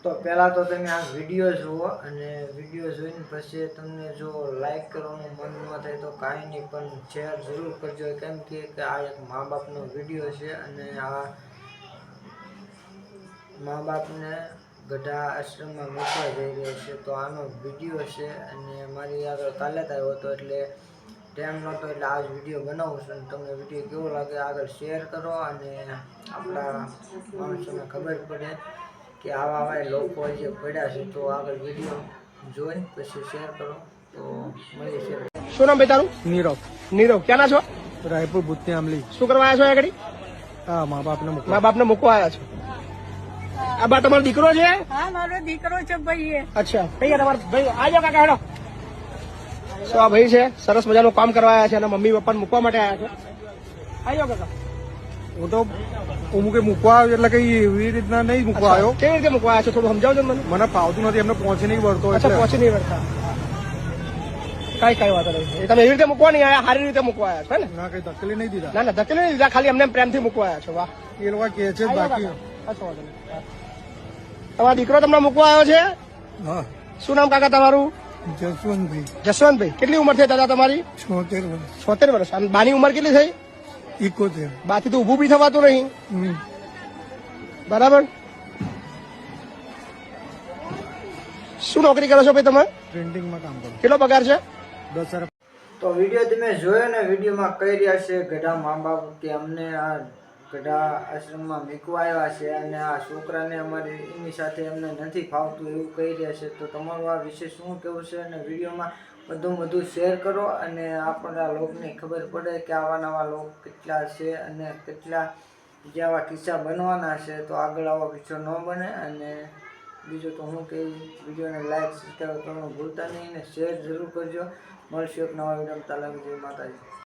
તો પહેલાં તો તમે આ વિડીયો જુઓ અને વિડીયો જોઈને પછી તમને જો લાઈક કરવાનું મન ન થાય તો કાંઈ નહીં, પણ શેર જરૂર કરજો. કેમ કે આ એક મા બાપનો વિડીયો છે અને આ મા બાપને ગઢા આશ્રમમાં મૂકવા જઈ રહ્યા છે. તો આનો વિડીયો છે અને મારી આગળ કાલે જ આવ્યો હતો એટલે ટાઈમ નહોતો, એટલે આ જ વિડીયો બનાવું છું. અને તમને વિડીયો કેવો લાગે આગળ શેર કરો અને આપણા માણસોને ખબર પડે કે આવા લોકો જે પડ્યા છે. તો આગળ વિડીયો જોઈ પછી શેર કરો. તો મળીએ શેર. શું નામ ભાઈ તારું? નીરવ. નીરવ, ક્યાંના છો? રાયપુર ભૂતની આમલી. શું કરવા આવ્યા છો અહીંયા ઘડી? હા, મા બાપને મૂકવા. મા બાપને મૂકવા આવ્યા છો. આ બા તમારો દીકરો છે? હા, મારો દીકરો છે ભાઈ. અચ્છા, કઈ તમારો ભાઈ? આજો કાકા હેડો. શું આ ભાઈ છે? સરસ મજાનું કામ કરવા આવ્યા છે અને મમ્મી પપ્પાને મૂકવા માટે આવ્યા છે. આજો કાકા. હું તો મૂકવા આવ્યો એટલે કઈ એવી રીતના નહીં મૂકવા આવ્યો. કેવી રીતે મૂકવા આવ્યા છો થોડું સમજાવજો મને. મને ફાવતું નથી, એમને પહોંચી નહીં વળતો. અચ્છા, પહોંચી નહીં વળતા. કઈ વાત નહીં. તમે એવી રીતે મૂકવા નહીં આવ્યા, સારી રીતે મૂકવા આવ્યા છો ને? ના, કઈ તકલીફ નહીં દીધા. ના ના, ધકેલી નહીં દીધા, ખાલી એમને પ્રેમથી મૂકવા આવ્યા છો. વાહ, એ લોકો કે છે બાકી. તમારો દીકરો તમને મૂકવા આવ્યો છે? હા. શું નામ કાકા તમારું? જસવંતભાઈ. જસવંતભાઈ. કેટલી ઉંમર થઈ દાદા તમારી? 76 વર્ષ. 76 વર્ષ. અને બાની ઉંમર કેટલી થઈ? 71. બાથી તો ઊભું બી થવાતું નહીં. બરાબર. શું નોકરી કરો છો ભાઈ તમે? પ્રિન્ટિંગમાં કામ કરું. કેટલો પગાર છે? 10,000. તો વિડીયો તમે જોયો ને, વિડીયોમાં કહી રહ્યા છે ગઢા મા બાપ કે અમને આ ગઢા આશ્રમમાં મૂકવા આવ્યા છે અને આ છોકરાને અમારે એની સાથે એમને નથી ફાવતું એવું કહી રહ્યા છે. તો તમારું આ વિશે શું કહેવું છે? અને વિડીયોમાં વધુ શેર કરો અને આપણા લોકોને ખબર પડે કે આવા નવા લોકો કેટલા છે અને કેટલા જે આવા કિસ્સા બનવાના છે. તો આગળ આવા કિસ્સો ન બને. અને બીજું તો હું કહી, વિડીયોને લાઈક સબસ્ક્રાઈબ કરવાનું ભૂલતા નહીં અને શેર જરૂર કરજો. મળશું એક નવા વિડીયો. તાલા જય માતાજી.